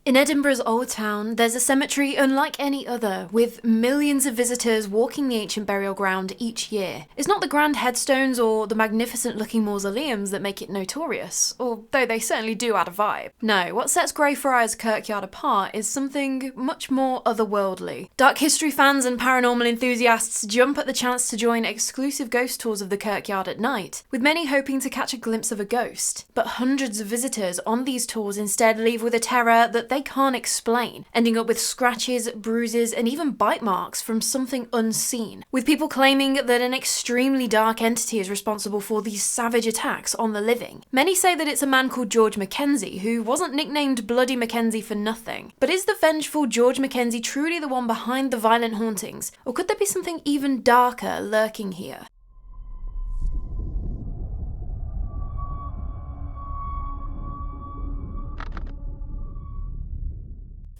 In Edinburgh's Old Town, there's a cemetery unlike any other, with millions of visitors walking the ancient burial ground each year. It's not the grand headstones or the magnificent-looking mausoleums that make it notorious, although they certainly do add a vibe. No, what sets Greyfriars Kirkyard apart is something much more otherworldly. Dark history fans and paranormal enthusiasts jump at the chance to join exclusive ghost tours of the kirkyard at night, with many hoping to catch a glimpse of a ghost. But hundreds of visitors on these tours instead leave with a terror that they can't explain, ending up with scratches, bruises, and even bite marks from something unseen, with people claiming that an extremely dark entity is responsible for these savage attacks on the living. Many say that it's a man called George Mackenzie, who wasn't nicknamed Bluidy Mackenzie for nothing. But is the vengeful George Mackenzie truly the one behind the violent hauntings, or could there be something even darker lurking here?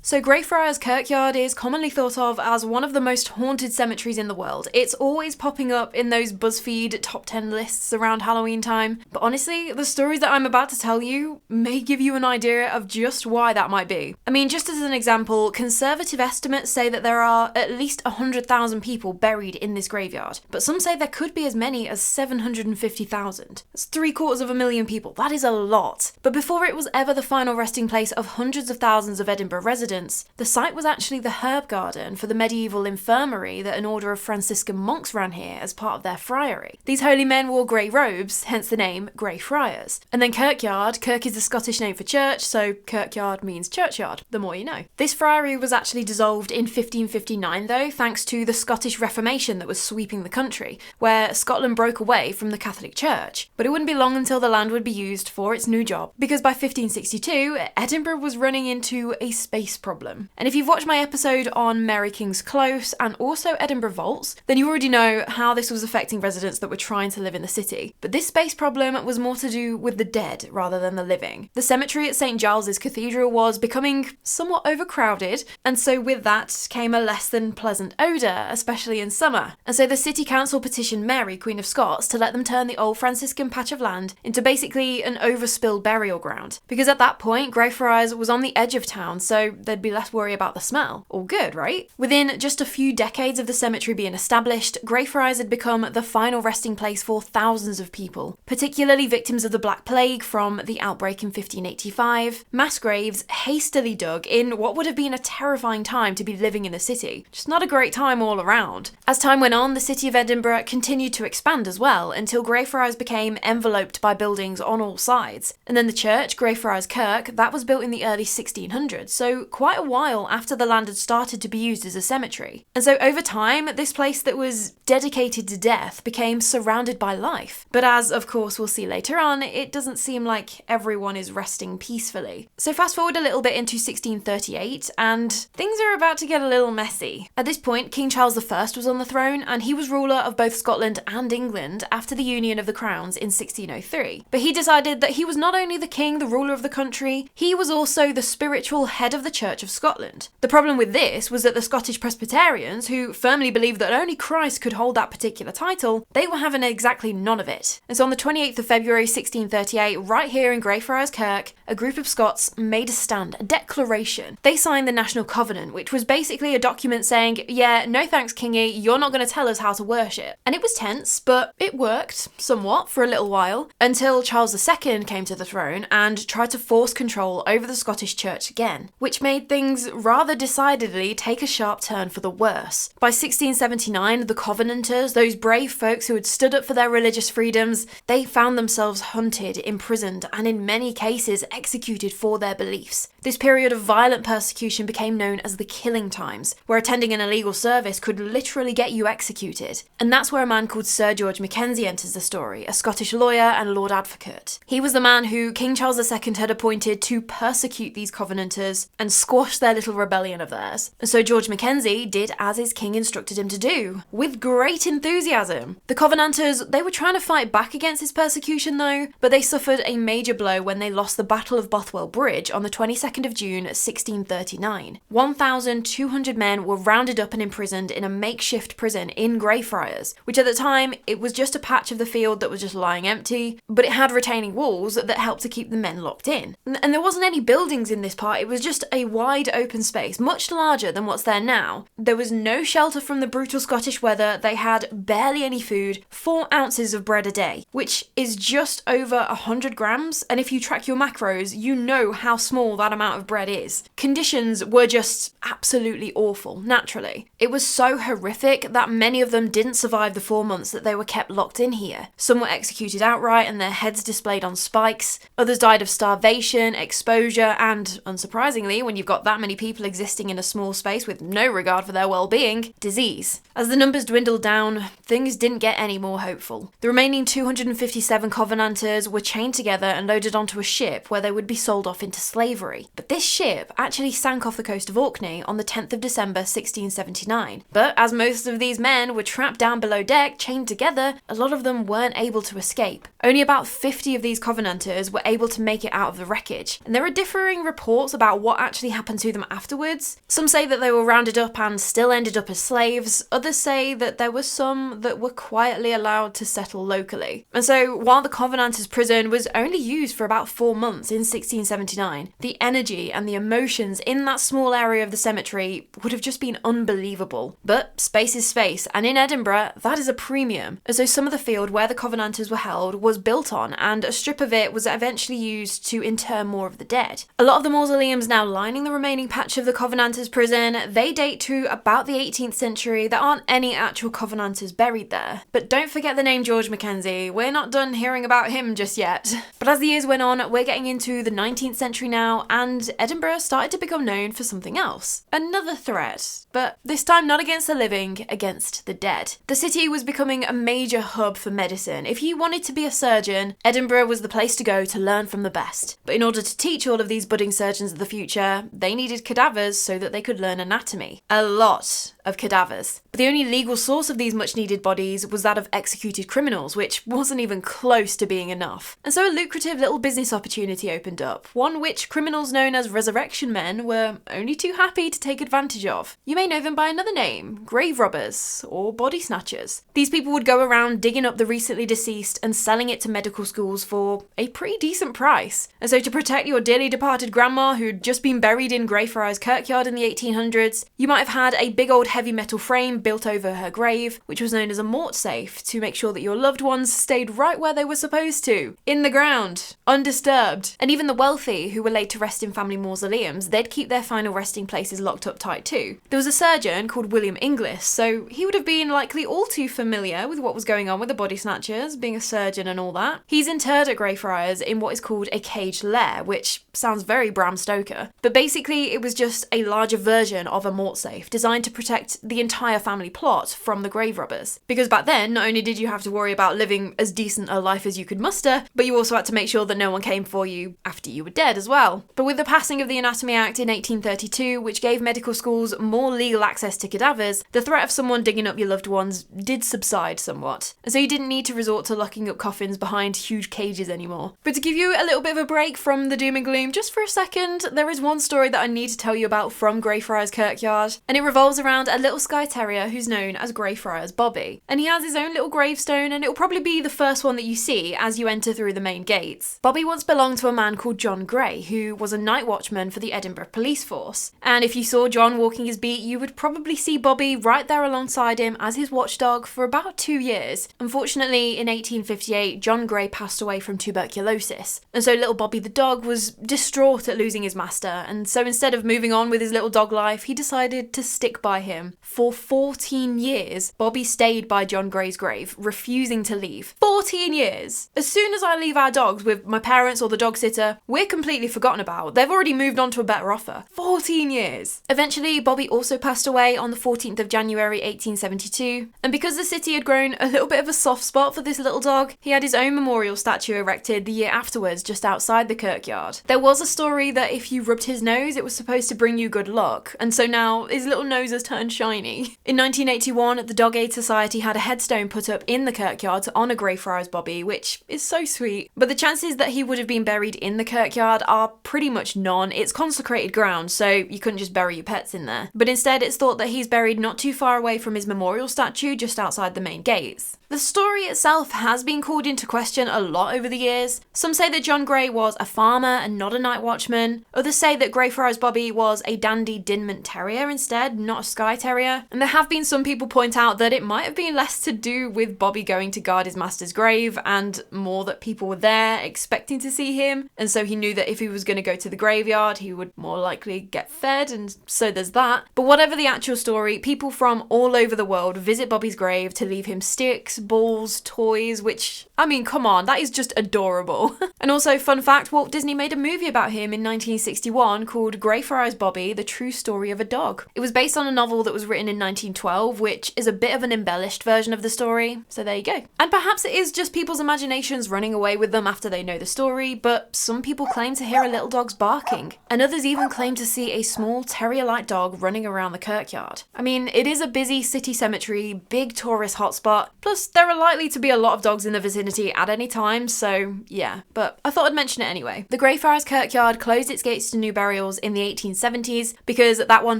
So Greyfriars Kirkyard is commonly thought of as one of the most haunted cemeteries in the world. It's always popping up in those BuzzFeed top 10 lists around Halloween time. But honestly, the stories that I'm about to tell you may give you an idea of just why that might be. I mean, just as an example, conservative estimates say that there are at least 100,000 people buried in this graveyard. But some say there could be as many as 750,000. That's 750,000 people. That is a lot. But before it was ever the final resting place of hundreds of thousands of Edinburgh residents, the site was actually the herb garden for the medieval infirmary that an order of Franciscan monks ran here as part of their friary. These holy men wore grey robes, hence the name Greyfriars. And then kirkyard, kirk is the Scottish name for church, so kirkyard means churchyard, the more you know. This friary was actually dissolved in 1559 though, thanks to the Scottish Reformation that was sweeping the country, where Scotland broke away from the Catholic Church. But it wouldn't be long until the land would be used for its new job, because by 1562, Edinburgh was running into a space problem. And if you've watched my episode on Mary King's Close and also Edinburgh Vaults, then you already know how this was affecting residents that were trying to live in the city. But this space problem was more to do with the dead rather than the living. The cemetery at St Giles's Cathedral was becoming somewhat overcrowded, and so with that came a less than pleasant odour, especially in summer. And so the city council petitioned Mary, Queen of Scots, to let them turn the old Franciscan patch of land into basically an overspilled burial ground. Because at that point, Greyfriars was on the edge of town, so there'd be less worry about the smell. All good, right? Within just a few decades of the cemetery being established, Greyfriars had become the final resting place for thousands of people, particularly victims of the Black Plague from the outbreak in 1585, mass graves hastily dug in what would have been a terrifying time to be living in the city. Just not a great time all around. As time went on, the city of Edinburgh continued to expand as well, until Greyfriars became enveloped by buildings on all sides. And then the church, Greyfriars Kirk, that was built in the early 1600s, so quite a while after the land had started to be used as a cemetery. And so over time, this place that was dedicated to death became surrounded by life. But as, of course, we'll see later on, it doesn't seem like everyone is resting peacefully. So fast forward a little bit into 1638, and things are about to get a little messy. At this point, King Charles I was on the throne, and he was ruler of both Scotland and England after the union of the crowns in 1603. But he decided that he was not only the king, the ruler of the country, he was also the spiritual head of the Church of Scotland. The problem with this was that the Scottish Presbyterians, who firmly believed that only Christ could hold that particular title, they were having exactly none of it. And so on the 28th of February 1638, right here in Greyfriars Kirk, a group of Scots made a stand, a declaration. They signed the National Covenant, which was basically a document saying, yeah, no thanks Kingy, you're not going to tell us how to worship. And it was tense, but it worked, somewhat, for a little while, until Charles II came to the throne and tried to force control over the Scottish Church again, which made things rather decidedly take a sharp turn for the worse. By 1679, the Covenanters, those brave folks who had stood up for their religious freedoms, they found themselves hunted, imprisoned, and in many cases executed for their beliefs. This period of violent persecution became known as the Killing Times, where attending an illegal service could literally get you executed. And that's where a man called Sir George Mackenzie enters the story, a Scottish lawyer and Lord Advocate. He was the man who King Charles II had appointed to persecute these Covenanters and squash their little rebellion of theirs. And so George Mackenzie did as his king instructed him to do, with great enthusiasm. The Covenanters, they were trying to fight back against his persecution though, but they suffered a major blow when they lost the Battle of Bothwell Bridge on the 22nd of June 1639. 1,200 men were rounded up and imprisoned in a makeshift prison in Greyfriars, which at the time, it was just a patch of the field that was just lying empty, but it had retaining walls that helped to keep the men locked in. And there wasn't any buildings in this part, it was just a wide open space, much larger than what's there now. There was no shelter from the brutal Scottish weather, they had barely any food, 4 ounces of bread a day, which is just over 100 grams, and if you track your macros, you know how small that amount of bread is. Conditions were just absolutely awful, naturally. It was so horrific that many of them didn't survive the 4 months that they were kept locked in here. Some were executed outright and their heads displayed on spikes. Others died of starvation, exposure, and, unsurprisingly, when you've got that many people existing in a small space with no regard for their well-being, disease. As the numbers dwindled down, things didn't get any more hopeful. The remaining 257 Covenanters were chained together and loaded onto a ship where they would be sold off into slavery. But this ship actually sank off the coast of Orkney on the 10th of December 1679. But as most of these men were trapped down below deck, chained together, a lot of them weren't able to escape. Only about 50 of these Covenanters were able to make it out of the wreckage, and there are differing reports about what actually happened to them afterwards. Some say that they were rounded up and still ended up as slaves, others say that there were some that were quietly allowed to settle locally. And so, while the Covenanters' prison was only used for about 4 months in 1679, the energy and the emotions in that small area of the cemetery would have just been unbelievable. But space is space, and in Edinburgh, that is a premium, as though some of the field where the Covenanters were held was built on, and a strip of it was eventually used to inter more of the dead. A lot of the mausoleums now lining the remaining patch of the Covenanters' prison, they date to about the 18th century. There aren't any actual Covenanters buried there. But don't forget the name George Mackenzie, we're not done hearing about him just yet. But as the years went on, we're getting into the 19th century now, and Edinburgh started to become known for something else. Another threat, but this time not against the living, against the dead. The city was becoming a major hub for medicine. If you wanted to be a surgeon, Edinburgh was the place to go to learn from the best. But in order to teach all of these budding surgeons of the future, they needed cadavers so that they could learn anatomy. A lot of cadavers. But the only legal source of these much needed bodies was that of executed criminals, which wasn't even close to being enough. And so a lucrative little business opportunity opened up, one which criminals known as resurrection men were only too happy to take advantage of. You may know them by another name, grave robbers or body snatchers. These people would go around digging up the recently deceased and selling it to medical schools for a pretty decent price. And so to protect your dearly departed grandma who'd just been buried in Greyfriars Kirkyard in the 1800s, you might have had a big old heavy metal frame built over her grave, which was known as a mort safe, to make sure that your loved ones stayed right where they were supposed to, in the ground, undisturbed. And even the wealthy, who were laid to rest in family mausoleums, they'd keep their final resting places locked up tight too. There was a surgeon called William Inglis, so he would have been likely all too familiar with what was going on with the body snatchers, being a surgeon and all that. He's interred at Greyfriars in what is called a caged lair, which sounds very Bram Stoker, but basically it was just a larger version of a mort safe designed to protect the entire family plot from the grave robbers. Because back then, not only did you have to worry about living as decent a life as you could muster, but you also had to make sure that no one came for you after you were dead as well. But with the passing of the Anatomy Act in 1832, which gave medical schools more legal access to cadavers, the threat of someone digging up your loved ones did subside somewhat. And so you didn't need to resort to locking up coffins behind huge cages anymore. But to give you a little bit of a break from the doom and gloom just for a second, there is one story that I need to tell you about from Greyfriars Kirkyard, and it revolves around a little Skye Terrier who's known as Greyfriars Bobby. And he has his own little gravestone, and it'll probably be the first one that you see as you enter through the main gates. Bobby once belonged to a man called John Gray, who was a night watchman for the Edinburgh police force. And if you saw John walking his beat, you would probably see Bobby right there alongside him as his watchdog for about 2 years. Unfortunately, in 1858, John Gray passed away from tuberculosis. And so little Bobby the dog was distraught at losing his master, and so instead of moving on with his little dog life, he decided to stick by him. For 14 years, Bobby stayed by John Gray's grave, refusing to leave. 14 years! As soon as I leave our dogs with my parents or the dog sitter, we're completely forgotten about. They've already moved on to a better offer. 14 years! Eventually, Bobby also passed away on the 14th of January 1872, and because the city had grown a little bit of a soft spot for this little dog, he had his own memorial statue erected the year afterwards just outside the kirkyard. There was a story that if you rubbed his nose, it was supposed to bring you good luck, and so now his little nose has turned shiny. In 1981, the Dog Aid Society had a headstone put up in the kirkyard to honour Greyfriars Bobby, which is so sweet. But the chances that he would have been buried in the kirkyard are pretty much none. It's consecrated ground, so you couldn't just bury your pets in there. But instead, it's thought that he's buried not too far away from his memorial statue just outside the main gates. The story itself has been called into question a lot over the years. Some say that John Grey was a farmer and not a night watchman. Others say that Greyfriars Bobby was a dandy Dinmont Terrier instead, not a Skye Terrier. And there have been some people point out that it might have been less to do with Bobby going to guard his master's grave and more that people were there expecting to see him. And so he knew that if he was going to go to the graveyard, he would more likely get fed, and so there's that. But whatever the actual story, people from all over the world visit Bobby's grave to leave him sticks, balls, toys, which, I mean, come on, that is just adorable. And also, fun fact, Walt Disney made a movie about him in 1961 called Greyfriars Bobby, The True Story of a Dog. It was based on a novel that was written in 1912, which is a bit of an embellished version of the story, so there you go. And perhaps it is just people's imaginations running away with them after they know the story, but some people claim to hear a little dog's barking, and others even claim to see a small terrier-like dog running around the kirkyard. I mean, it is a busy city cemetery, big tourist hotspot, plus there are likely to be a lot of dogs in the vicinity at any time, so yeah, but I thought I'd mention it anyway. The Greyfriars Kirkyard closed its gates to new burials in the 1870s because that one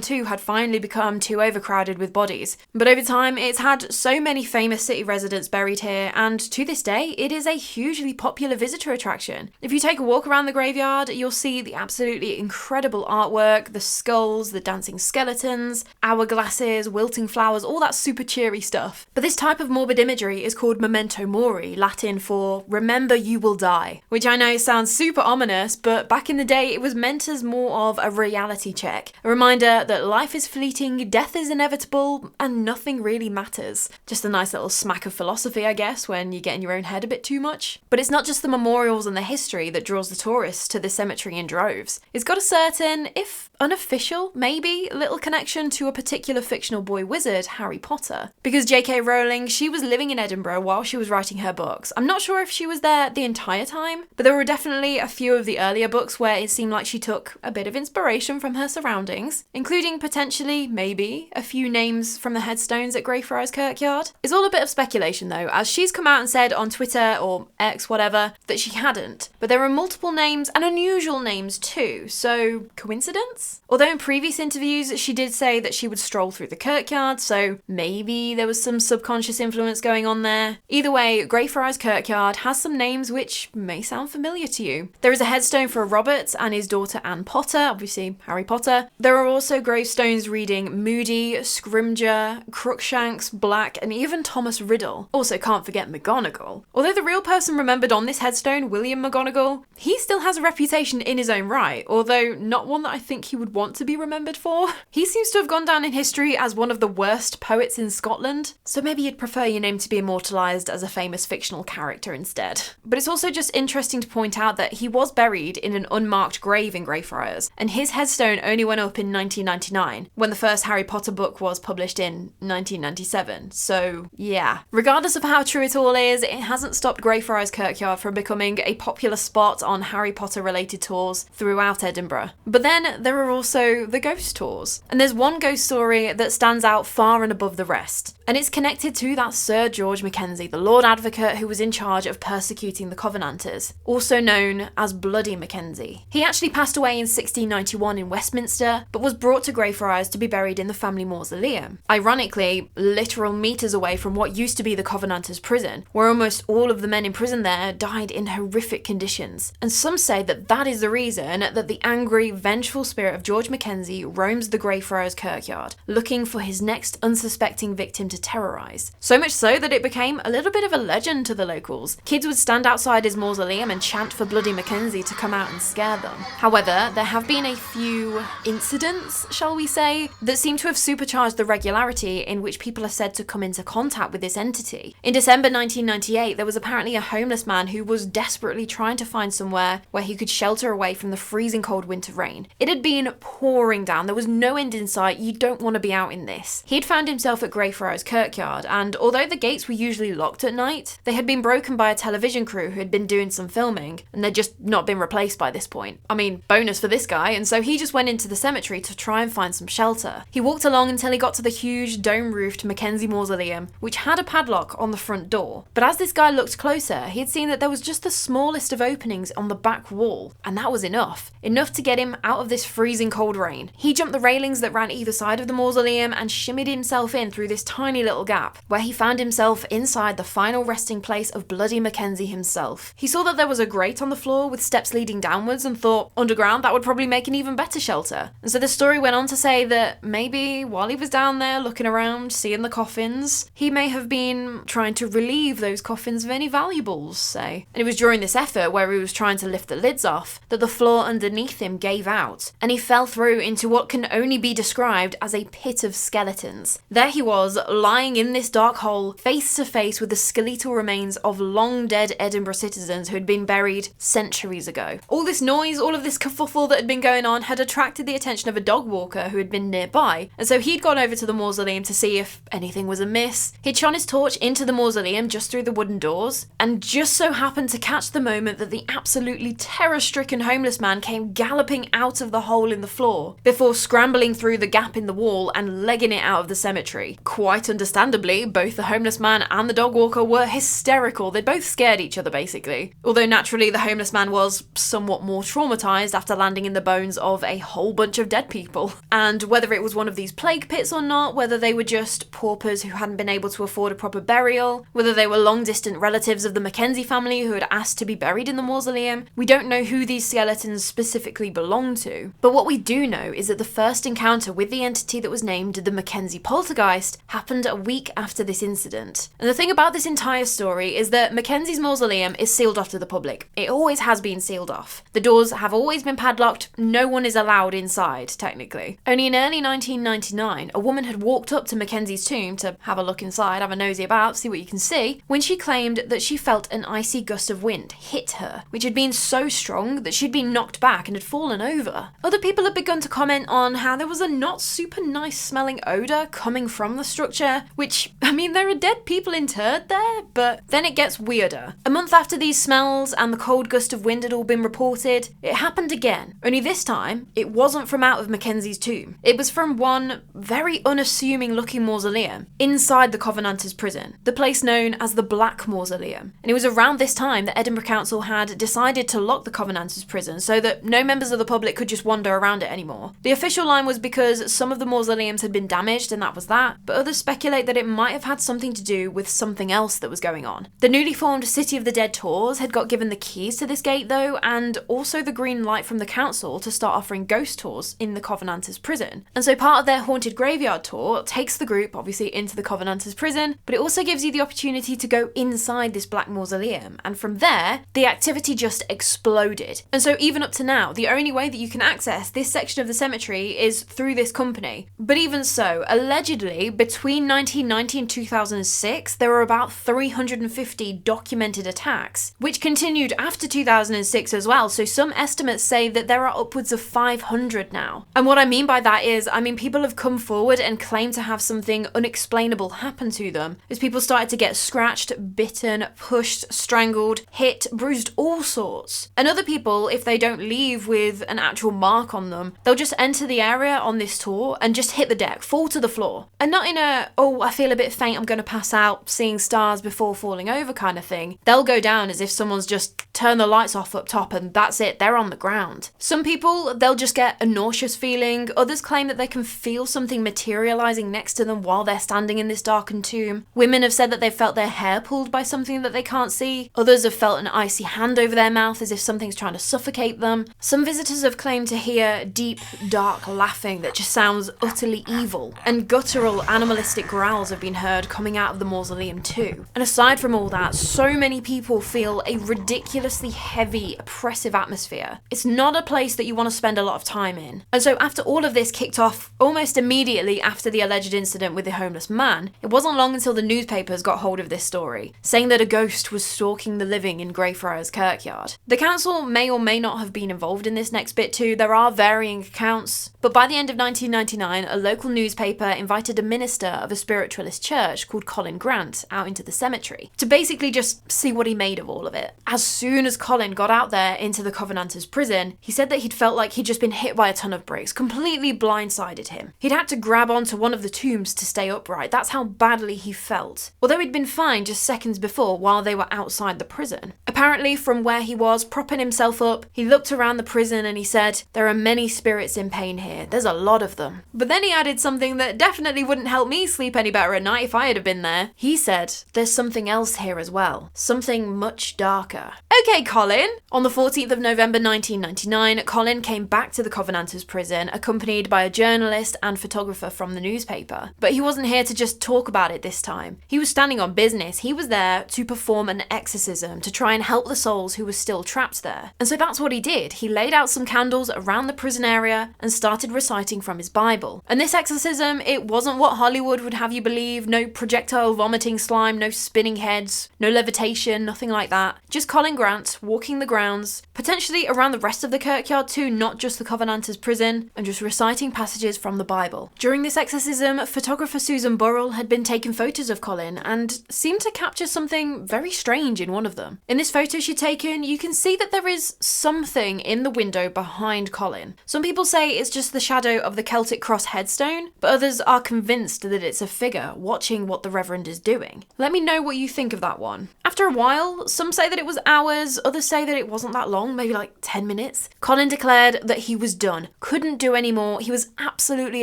too had finally become too overcrowded with bodies. But over time, it's had so many famous city residents buried here, and to this day, it is a hugely popular visitor attraction. If you take a walk around the graveyard, you'll see the absolutely incredible artwork, the skulls, the dancing skeletons, hourglasses, wilting flowers, all that super cheery stuff. But this type of morbid imagery is called memento mori, Latin for remember you will die, which I know sounds super ominous, but back in the day it was meant as more of a reality check, a reminder that life is fleeting, death is inevitable, and nothing really matters. Just a nice little smack of philosophy, I guess, when you get in your own head a bit too much. But it's not just the memorials and the history that draws the tourists to this cemetery in droves. It's got a certain, if unofficial, maybe, little connection to a particular fictional boy wizard, Harry Potter. Because J.K. Rowling, she was living in Edinburgh while she was writing her books. I'm not sure if she was there the entire time, but there were definitely a few of the earlier books where it seemed like she took a bit of inspiration from her surroundings, including potentially, maybe, a few names from the headstones at Greyfriars Kirkyard. It's all a bit of speculation though, as she's come out and said on Twitter, or X, whatever, that she hadn't. But there are multiple names and unusual names too, so coincidence? Although in previous interviews she did say that she would stroll through the kirkyard, so maybe there was some subconscious influence going on there. Either way, Greyfriars Kirkyard has some names which may sound familiar to you. There is a headstone for Robert and his daughter Anne Potter, obviously Harry Potter. There are also gravestones reading Moody, Scrimger, Crookshanks, Black, and even Thomas Riddle. Also can't forget McGonagall. Although the real person remembered on this headstone, William McGonagall, he still has a reputation in his own right, although not one that I think he would want to be remembered for. He seems to have gone down in history as one of the worst poets in Scotland, so maybe you'd prefer your name to be immortalised as a famous fictional character instead. But it's also just interesting to point out that he was buried in an unmarked grave in Greyfriars, and his headstone only went up in 1999, when the first Harry Potter book was published in 1997, so yeah. Regardless of how true it all is, it hasn't stopped Greyfriars Kirkyard from becoming a popular spot on Harry Potter related tours throughout Edinburgh. But then there are also the ghost tours. And there's one ghost story that stands out far and above the rest. And it's connected to that Sir George Mackenzie, the Lord Advocate who was in charge of persecuting the Covenanters, also known as Bluidy Mackenzie. He actually passed away in 1691 in Westminster, but was brought to Greyfriars to be buried in the family mausoleum. Ironically, literal meters away from what used to be the Covenanters' prison, where almost all of the men in prison there died in horrific conditions. And some say that that is the reason that the angry, vengeful spirit of George Mackenzie roams the Greyfriars Kirkyard, looking for his next unsuspecting victim to terrorise. So much so that it became a little bit of a legend to the locals. Kids would stand outside his mausoleum and chant for Bluidy Mackenzie to come out and scare them. However, there have been a few incidents, shall we say, that seem to have supercharged the regularity in which people are said to come into contact with this entity. In December 1998, there was apparently a homeless man who was desperately trying to find somewhere where he could shelter away from the freezing cold winter rain. It had been pouring down, there was no end in sight, you don't want to be out in this. He'd found himself at Greyfriars Kirkyard, and although the gates were usually locked at night, they had been broken by a television crew who had been doing some filming, and they'd just not been replaced by this point. I mean, bonus for this guy, and so he just went into the cemetery to try and find some shelter. He walked along until he got to the huge dome-roofed Mackenzie Mausoleum, which had a padlock on the front door. But as this guy looked closer, he had seen that there was just the smallest of openings on the back wall, and that was enough to get him out of this freezing cold rain. He jumped the railings that ran either side of the mausoleum and shimmied himself in through this tiny little gap, where he found himself himself inside the final resting place of Bluidy Mackenzie himself. He saw that there was a grate on the floor with steps leading downwards and thought, underground, that would probably make an even better shelter. And so the story went on to say that maybe while he was down there looking around, seeing the coffins, he may have been trying to relieve those coffins of any valuables, say. And it was during this effort, where he was trying to lift the lids off, that the floor underneath him gave out, and he fell through into what can only be described as a pit of skeletons. There he was, lying in this dark hole, face to face with the skeletal remains of long dead Edinburgh citizens who had been buried centuries ago. All this noise, all of this kerfuffle that had been going on had attracted the attention of a dog walker who had been nearby, and so he'd gone over to the mausoleum to see if anything was amiss. He'd shone his torch into the mausoleum just through the wooden doors, and just so happened to catch the moment that the absolutely terror-stricken homeless man came galloping out of the hole in the floor, before scrambling through the gap in the wall and legging it out of the cemetery. Quite understandably, both the homeless man and the dog walker were hysterical. They both scared each other, basically. Although naturally the homeless man was somewhat more traumatized after landing in the bones of a whole bunch of dead people. And whether it was one of these plague pits or not, whether they were just paupers who hadn't been able to afford a proper burial, whether they were long-distant relatives of the Mackenzie family who had asked to be buried in the mausoleum, we don't know who these skeletons specifically belong to. But what we do know is that the first encounter with the entity that was named the Mackenzie poltergeist happened a week after this incident. And the thing about this entire story is that Mackenzie's mausoleum is sealed off to the public. It always has been sealed off. The doors have always been padlocked. No one is allowed inside, technically. Only in early 1999, a woman had walked up to Mackenzie's tomb to have a look inside, have a nosy about, see what you can see, when she claimed that she felt an icy gust of wind hit her, which had been so strong that she'd been knocked back and had fallen over. Other people had begun to comment on how there was a not super nice smelling odour coming from the structure, which, I mean, there are dead people interred there, but then it gets weirder. A month after these smells and the cold gust of wind had all been reported, it happened again. Only this time, it wasn't from out of Mackenzie's tomb. It was from one very unassuming looking mausoleum inside the Covenanters prison, the place known as the Black Mausoleum. And it was around this time that Edinburgh Council had decided to lock the Covenanters prison so that no members of the public could just wander around it anymore. The official line was because some of the mausoleums had been damaged and that was that, but others speculate that it might have had something to do with something else that was going on. The newly formed City of the Dead tours had got given the keys to this gate though, and also the green light from the council to start offering ghost tours in the Covenanters prison. And so part of their haunted graveyard tour takes the group obviously into the Covenanters prison, but it also gives you the opportunity to go inside this Black Mausoleum, and from there the activity just exploded. And so even up to now, the only way that you can access this section of the cemetery is through this company. But even so, allegedly between 1990 and 2006 there were about 350 documented attacks, which continued after 2006 as well, so some estimates say that there are upwards of 500 now. And what I mean by that is, people have come forward and claimed to have something unexplainable happen to them, as people started to get scratched, bitten, pushed, strangled, hit, bruised, all sorts. And other people, if they don't leave with an actual mark on them, they'll just enter the area on this tour and just hit the deck, fall to the floor. And not in a, oh, I feel a bit faint, I'm going to pass out, seeing stars before falling over kind of thing. They'll go down as if someone's just turned the lights off up top and that's it, they're on the ground. Some people, they'll just get a nauseous feeling. Others claim that they can feel something materializing next to them while they're standing in this darkened tomb. Women have said that they've felt their hair pulled by something that they can't see. Others have felt an icy hand over their mouth as if something's trying to suffocate them. Some visitors have claimed to hear deep, dark laughing that just sounds utterly evil. And guttural, animalistic growls have been heard coming out of the mausoleum too. And aside from all that, so many people feel a ridiculously heavy, oppressive atmosphere. It's not a place that you want to spend a lot of time in. And so after all of this kicked off almost immediately after the alleged incident with the homeless man, it wasn't long until the newspapers got hold of this story, saying that a ghost was stalking the living in Greyfriars Kirkyard. The council may or may not have been involved in this next bit too. There are varying accounts, but by the end of 1999, a local newspaper invited a minister of a spiritualist church called Colin Grant out into the cemetery to basically just see what he made of all of it. As soon as Colin got out there into the Covenanters prison, he said that he'd felt like he'd just been hit by a ton of bricks, completely blindsided him. He'd had to grab onto one of the tombs to stay upright. That's how badly he felt. Although he'd been fine just seconds before while they were outside the prison. Apparently, from where he was, propping himself up, he looked around the prison and he said, "There are many spirits in pain here. There's a lot of them." But then he added something that definitely wouldn't help me sleep any better at night if I had been there, he said there's something else here as well. Something much darker. Okay, Colin. On the 14th of November 1999, Colin came back to the Covenanters prison, accompanied by a journalist and photographer from the newspaper. But he wasn't here to just talk about it this time. He was standing on business. He was there to perform an exorcism to try and help the souls who were still trapped there. And so that's what he did. He laid out some candles around the prison area and started reciting from his Bible. And this exorcism, it wasn't what Hollywood would have you believe. No projectile vomiting slime, no spinning heads, no levitation, nothing like that. Just Colin Grant walking the grounds, potentially around the rest of the Kirkyard too, not just the Covenanters prison, and just reciting passages from the Bible. During this exorcism, photographer Susan Burrell had been taking photos of Colin and seemed to capture something very strange in one of them. In this photo she'd taken, you can see that there is something in the window behind Colin. Some people say it's just the shadow of the Celtic cross headstone, but others are convinced that it's a figure watching what the Reverend is doing. Let me know what you think of that one. After a while, some say that it was hours, others say that it wasn't that long, maybe like 10 minutes. Colin declared that he was done, couldn't do any more, he was absolutely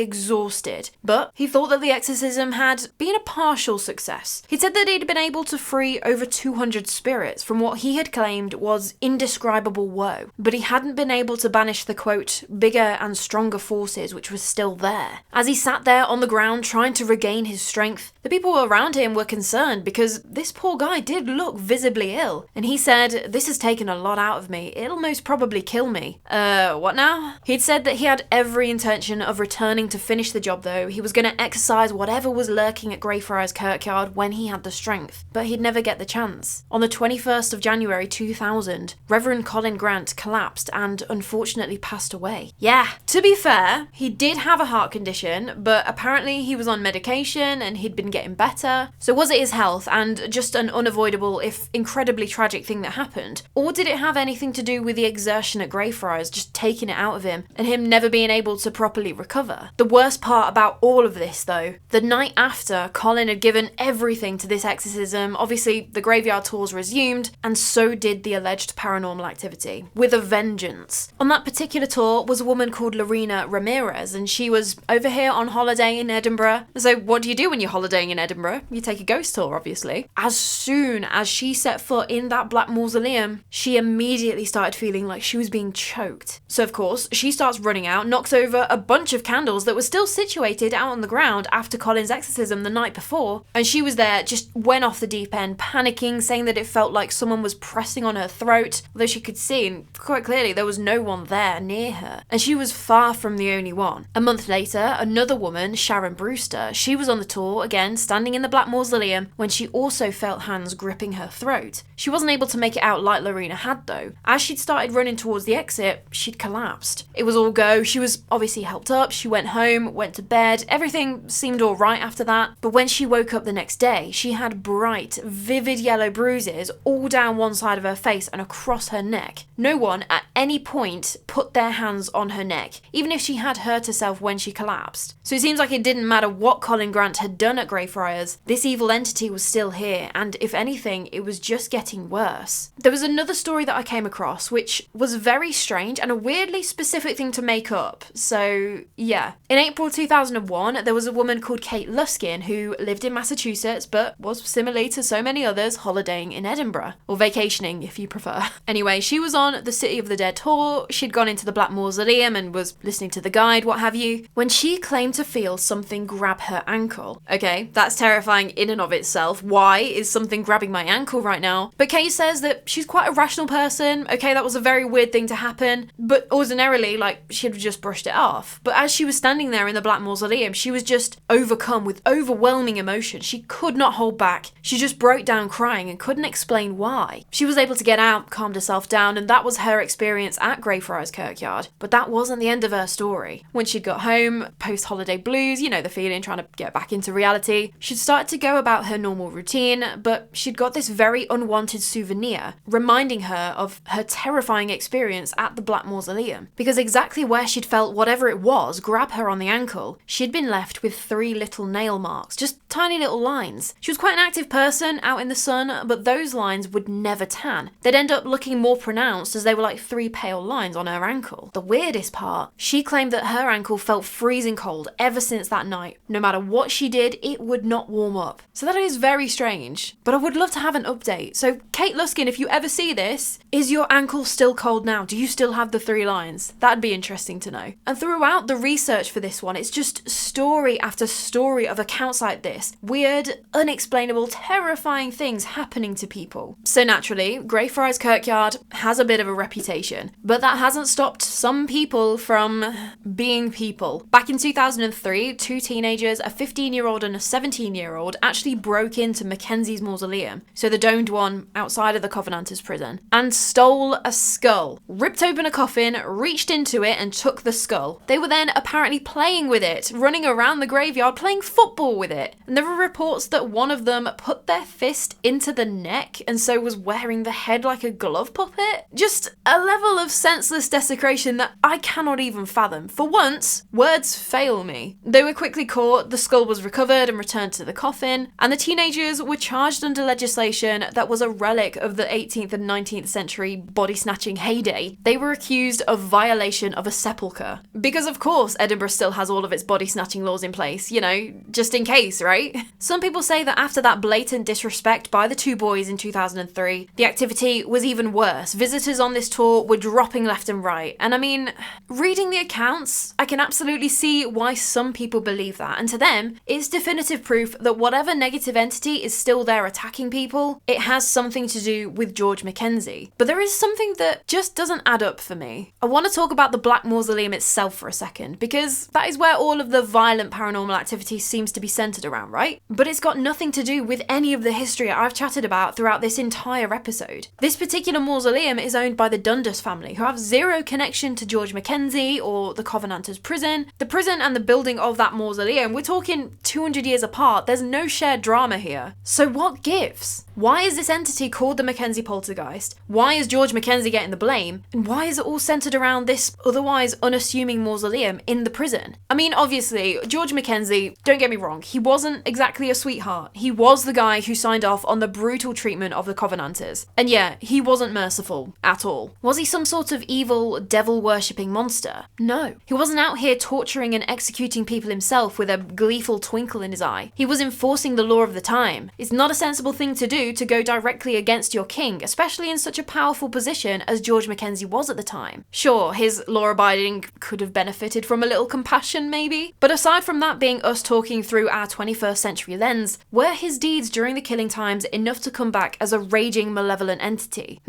exhausted. But he thought that the exorcism had been a partial success. He said that he'd been able to free over 200 spirits from what he had claimed was indescribable woe, but he hadn't been able to banish the, quote, bigger and stronger forces which was still there. As he sat there on the ground trying to regain his strength, the people around him were concerned because this poor guy did look visibly ill, and he said, "This has taken a lot out of me, it'll most probably kill me." What now? He'd said that he had every intention of returning to finish the job though. He was going to exorcise whatever was lurking at Greyfriars Kirkyard when he had the strength, but he'd never get the chance. On the 21st of January 2000, Reverend Colin Grant collapsed and unfortunately passed away. Yeah, to be fair, he did have a heart condition, but apparently he was on medication and he'd been getting better. So was it his health and just an unavoidable, if incredibly tragic thing that happened? Or did it have anything to do with the exertion at Greyfriars just taking it out of him and him never being able to properly recover? The worst part about all of this though, the night after Colin had given everything to this exorcism, obviously the graveyard tours resumed, and so did the alleged paranormal activity, with a vengeance. On that particular tour was a woman called Lorena Ramirez, and she was over here on holiday in Edinburgh. So what do you do when you're holidaying in Edinburgh? You take a ghost tour, obviously. As soon as she set foot in that Black Mausoleum, she immediately started feeling like she was being choked. So of course, she starts running out, knocks over a bunch of candles that were still situated out on the ground after Colin's exorcism the night before, and she was there, just went off the deep end, panicking, saying that it felt like someone was pressing on her throat, although she could see, and quite clearly there was no one there near her, and she was far from the only one. A month later, another woman, Sharon Brewster, she was on the tour, again standing in the Black Mausoleum, when she also felt hands gripping her throat. She wasn't able to make it out like Lorena had though. As she'd started running towards the exit, she'd collapsed. It was all go, she was obviously helped up, she went home, went to bed, everything seemed alright after that, but when she woke up the next day, she had bright, vivid yellow bruises all down one side of her face and across her neck. No one at any point put their hands on her neck, even if she had hurt herself when she collapsed. So it seems like it didn't matter what Colin Grant had done at Greyfriars, this evil entity was still here, and if anything, it was just getting worse. There was another story that I came across, which was very strange and a weirdly specific thing to make up. So yeah. In April 2001, there was a woman called Kate Luskin who lived in Massachusetts, but was similarly to so many others holidaying in Edinburgh, or vacationing if you prefer. Anyway, she was on the City of the Dead tour, she'd gone into the Black Mausoleum and was listening to the guide, what have you, when she claimed to feel something grab her ankle. Okay, that's terrifying in and of itself. Why is something grabbing my ankle right now? But Kate says that she's quite a rational person. Okay, that was a very weird thing to happen, but ordinarily, like, she'd just brushed it off. But as she was standing there in the Black Mausoleum, she was just overcome with overwhelming emotion. She could not hold back. She just broke down crying and couldn't explain why. She was able to get out, calmed herself down, and that was her experience at Greyfriars Kirkyard. But that wasn't the end of her story. When she'd got home, post-holiday blues, you know the feeling, trying to get back into reality, she'd started to go about her normal routine, but she'd got this very unwanted souvenir reminding her of her terrifying experience at the Black Mausoleum. Because exactly where she'd felt whatever it was grab her on the ankle, she'd been left with 3 little nail marks, just tiny little lines. She was quite an active person out in the sun, but those lines would never tan. They'd end up looking more pronounced as they were like 3 pale lines on her ankle. The weirdest part, she claimed that her ankle felt freezing cold ever since that night. No matter what she did, it would not warm up. So that is very strange, but I would love to have an update. So Kate Luskin, if you ever see this, is your ankle still cold now? Do you still have the 3 lines? That'd be interesting to know. And throughout the research for this one, it's just story after story of accounts like this. Weird, unexplainable, terrifying things happening to people. So naturally, Greyfriars Kirkyard has a bit of a reputation, but that hasn't stopped some people from being people. Back in 2003, 2 teenagers, a 15-year-old and a 17-year-old, actually broke into Mackenzie's mausoleum, so the domed one outside of the Covenanters prison, and stole a skull, ripped open a coffin, reached into it and took the skull. They were then apparently playing with it, running around the graveyard, playing football with it. And there were reports that one of them put their fist into the neck and so was wearing the head like a glove puppet. Just a level of senseless desecration that I cannot even fathom. For once, words fail me. They were quickly caught, the skull was recovered and returned to the coffin, and the teenagers were charged under legislation that was a relic of the 18th and 19th century body-snatching heyday. They were accused of violation of a sepulchre. Because of course Edinburgh still has all of its body-snatching laws in place, you know, just in case, right? Some people say that after that blatant disrespect by the 2 boys in 2003, the activity was even worse. Visitors on this tour were dropping left and right. And I mean, reading the accounts, I can absolutely see why some people believe that. And to them, it's definitive proof that whatever negative entity is still there attacking people, it has something to do with George Mackenzie. But there is something that just doesn't add up for me. I want to talk about the Black Mausoleum itself for a second, because that is where all of the violent paranormal activity seems to be centered around, right? But it's got nothing to do with any of the history I've chatted about throughout this entire episode. This particular mausoleum is owned by the Dundas family, who have zero connection to George Mackenzie or the Covenanters prison. The prison and the building of that mausoleum, we're talking 200 years apart. There's no shared drama here. So what gives? Why is this entity called the Mackenzie poltergeist? Why is George Mackenzie getting the blame? And why is it all centered around this otherwise unassuming mausoleum in the prison? I mean, obviously, George Mackenzie, don't get me wrong, he wasn't exactly a sweetheart. He was the guy who signed off on the brutal treatment of the Covenanters. And yeah, he wasn't merciful at all. Was he some sort of evil, devil-worshipping monster? No. He wasn't out here torturing and executing people himself with a gleeful twinkle in his eye. He was enforcing the law of the time. It's not a sensible thing to do to go directly against your king, especially in such a powerful position as George Mackenzie was at the time. Sure, his law-abiding could have benefited from a little compassion maybe, but aside from that being us talking through our 21st century lens, were his deeds during the killing times enough to come back as a raging malevolent entity?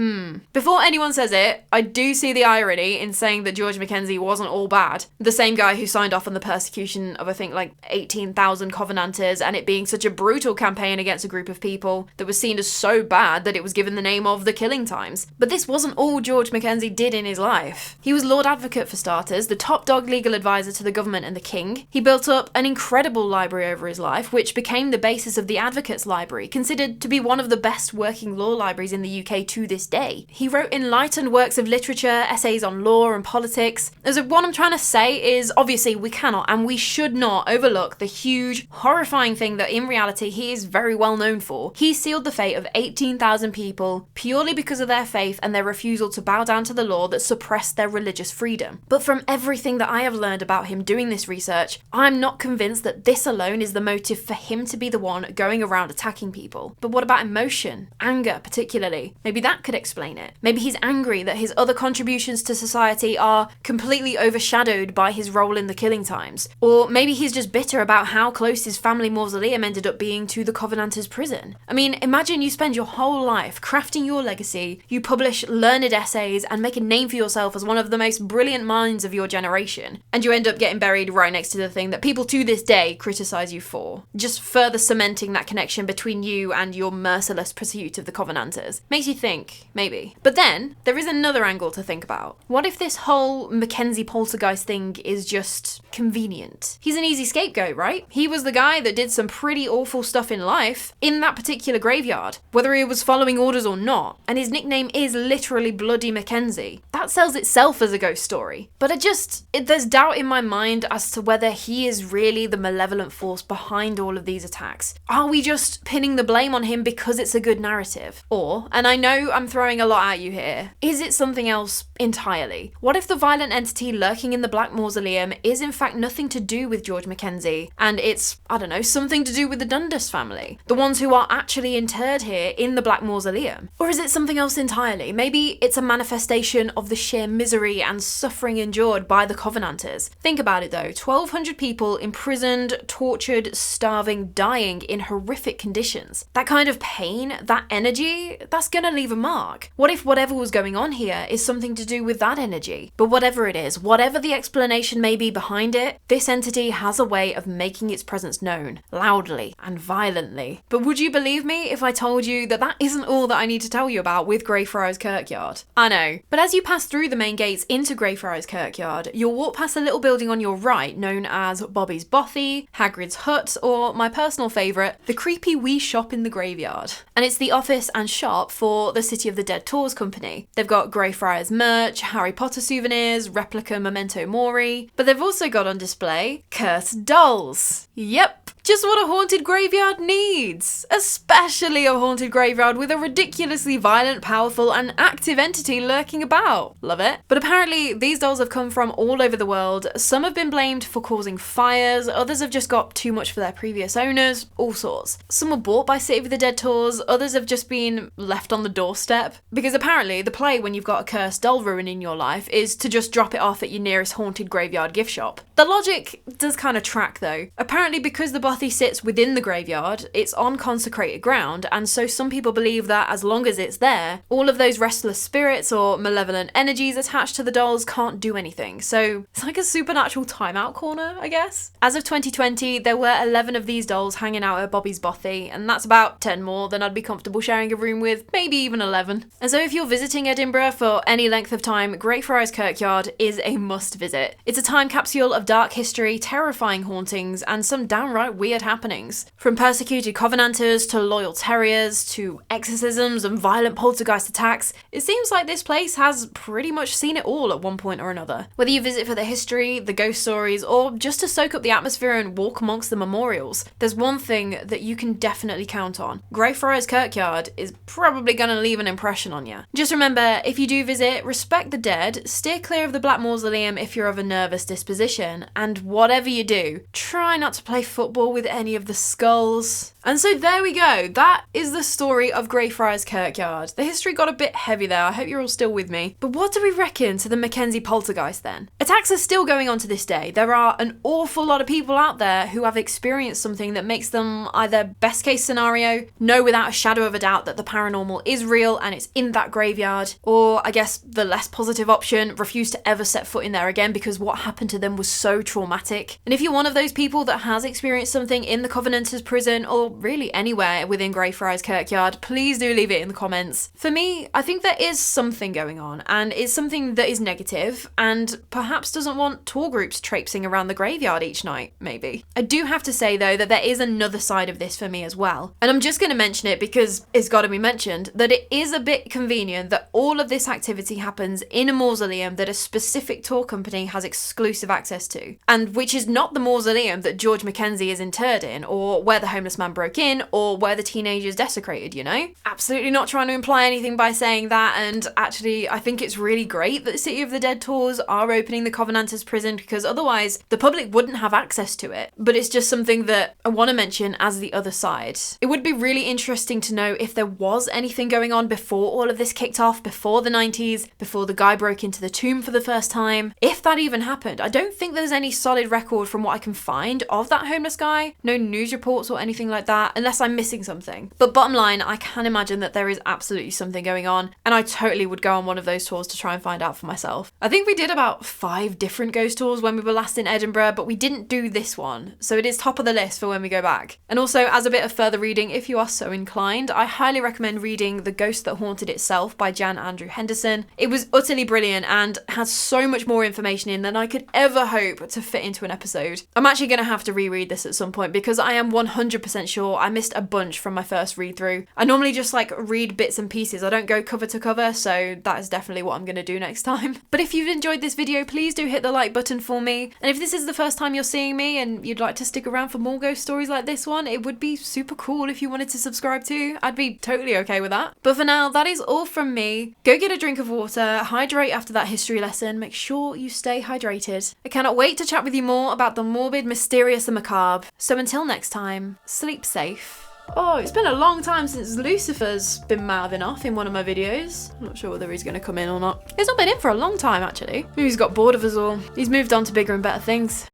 Before anyone says it, I do see the irony in saying that George Mackenzie wasn't all bad. The same guy who signed off on the persecution of I think like 18,000 Covenanters, and it being such a brutal campaign against a group of people that was seen as so bad that it was given the name of the killing times. But this wasn't all George Mackenzie did in his life. He was Lord Advocate for starters, the top dog legal advisor to the government and the king. He built up an incredible library over his life, which became the basis of the Advocates Library, considered to be one of the best working law libraries in the UK to this day. He wrote enlightened works of literature, essays on law and politics. So what I'm trying to say is, obviously we cannot and we should not overlook the huge, horrifying thing that in reality he is very well known for. He sealed the fate of 18,000 people purely because of their faith and their refusal to bow down to the law that suppressed their religious freedom. But from everything that I have learned about him doing this research, I'm not convinced that this alone is the motive for him to be the one going around attacking people. But what about emotion? Anger, particularly. Maybe that could explain it. Maybe he's angry that his other contributions to society are completely overshadowed by his role in the killing times. Or maybe he's just bitter about how close his family mausoleum ended up being to the Covenanters prison. I mean, imagine you spend your whole life crafting your legacy, you publish learned essays and make a name for yourself as one of the most brilliant minds of your generation, and you end up getting buried right next to the thing that people to this day criticize you for, just further cementing that connection between you and your merciless pursuit of the Covenanters. Makes you think, maybe. But then, there is another angle to think about. What if this whole Mackenzie poltergeist thing is just convenient? He's an easy scapegoat, right? He was the guy that did some pretty awful stuff in life in that particular graveyard graveyard, whether he was following orders or not, and his nickname is literally Bluidy Mackenzie. That sells itself as a ghost story. But there's doubt in my mind as to whether he is really the malevolent force behind all of these attacks. Are we just pinning the blame on him because it's a good narrative? Or, and I know I'm throwing a lot at you here, is it something else entirely? What if the violent entity lurking in the Black Mausoleum is in fact nothing to do with George Mackenzie, and it's, I don't know, something to do with the Dundas family, the ones who are actually interred here in the Black Mausoleum? Or is it something else entirely? Maybe it's a manifestation of the sheer misery and suffering endured by the Covenanters. Think about it though, 1,200 people imprisoned, tortured, starving, dying in horrific conditions. That kind of pain, that energy, that's gonna leave a mark. What if whatever was going on here is something to do with that energy? But whatever it is, whatever the explanation may be behind it, this entity has a way of making its presence known, loudly and violently. But would you believe me if I told you that that isn't all that I need to tell you about with Greyfriars Kirkyard? I know. But as you pass through the main gates into Greyfriars Kirkyard, you'll walk past a little building on your right known as Bobby's Bothy, Hagrid's Hut, or my personal favourite, the creepy wee shop in the graveyard. And it's the office and shop for the City of the Dead Tours company. They've got Greyfriars merch, Harry Potter souvenirs, replica memento mori, but they've also got on display cursed dolls. Yep. Just what a haunted graveyard needs! Especially a haunted graveyard with a ridiculously violent, powerful, and active entity lurking about. Love it. But apparently, these dolls have come from all over the world. Some have been blamed for causing fires, others have just got too much for their previous owners, all sorts. Some were bought by City of the Dead Tours, others have just been left on the doorstep. Because apparently, the play when you've got a cursed doll ruining your life is to just drop it off at your nearest haunted graveyard gift shop. The logic does kind of track though. Apparently, because the Bothy sits within the graveyard, it's on consecrated ground, and so some people believe that as long as it's there, all of those restless spirits or malevolent energies attached to the dolls can't do anything. So it's like a supernatural timeout corner, I guess. As of 2020, there were 11 of these dolls hanging out at Bobby's Bothy, and that's about 10 more than I'd be comfortable sharing a room with, maybe even 11. And so if you're visiting Edinburgh for any length of time, Greyfriars Kirkyard is a must visit. It's a time capsule of dark history, terrifying hauntings, and some downright weird happenings. From persecuted Covenanters to loyal terriers to exorcisms and violent poltergeist attacks, it seems like this place has pretty much seen it all at one point or another. Whether you visit for the history, the ghost stories, or just to soak up the atmosphere and walk amongst the memorials, there's one thing that you can definitely count on. Greyfriars Kirkyard is probably going to leave an impression on you. Just remember, if you do visit, respect the dead, steer clear of the Black Mausoleum if you're of a nervous disposition, and whatever you do, try not to play football with any of the skulls. And so there we go, that is the story of Greyfriars Kirkyard. The history got a bit heavy there, I hope you're all still with me. But what do we reckon to the Mackenzie poltergeist then? Attacks are still going on to this day. There are an awful lot of people out there who have experienced something that makes them either best case scenario, know without a shadow of a doubt that the paranormal is real and it's in that graveyard, or I guess the less positive option, refuse to ever set foot in there again because what happened to them was so traumatic. And if you're one of those people that has experienced something in the Covenanters prison or really anywhere within Greyfriars Kirkyard, please do leave it in the comments. For me, I think there is something going on, and it's something that is negative and perhaps doesn't want tour groups traipsing around the graveyard each night, maybe. I do have to say though that there is another side of this for me as well, and I'm just going to mention it because it's got to be mentioned, that it is a bit convenient that all of this activity happens in a mausoleum that a specific tour company has exclusive access to, and which is not the mausoleum that George Mackenzie is interred in, or where the homeless man broke in, or where the teenagers desecrated, you know? Absolutely not trying to imply anything by saying that, and actually I think it's really great that City of the Dead Tours are opening the Covenanters prison because otherwise the public wouldn't have access to it. But it's just something that I want to mention as the other side. It would be really interesting to know if there was anything going on before all of this kicked off, before the 90s, before the guy broke into the tomb for the first time. If that even happened, I don't think there's any solid record from what I can find of that homeless guy. No news reports or anything like that, unless I'm missing something. But bottom line, I can imagine that there is absolutely something going on, and I totally would go on one of those tours to try and find out for myself. I think we did about 5 different ghost tours when we were last in Edinburgh, but we didn't do this one, so it is top of the list for when we go back. And also, as a bit of further reading, if you are so inclined, I highly recommend reading The Ghost That Haunted Itself by Jan Andrew Henderson. It was utterly brilliant and has so much more information in than I could ever hope to fit into an episode. I'm actually going to have to reread this at some some point because I am 100% sure I missed a bunch from my first read through. I normally just like read bits and pieces. I don't go cover to cover, so that is definitely what I'm going to do next time. But if you've enjoyed this video, please do hit the like button for me. And if this is the first time you're seeing me and you'd like to stick around for more ghost stories like this one, it would be super cool if you wanted to subscribe too. I'd be totally okay with that. But for now, that is all from me. Go get a drink of water, hydrate after that history lesson, make sure you stay hydrated. I cannot wait to chat with you more about the morbid, mysterious and macabre. So until next time, sleep safe. Oh, it's been a long time since Lucifer's been mouthing off in one of my videos. I'm not sure whether he's going to come in or not. He's not been in for a long time, actually. Maybe he's got bored of us all. He's moved on to bigger and better things.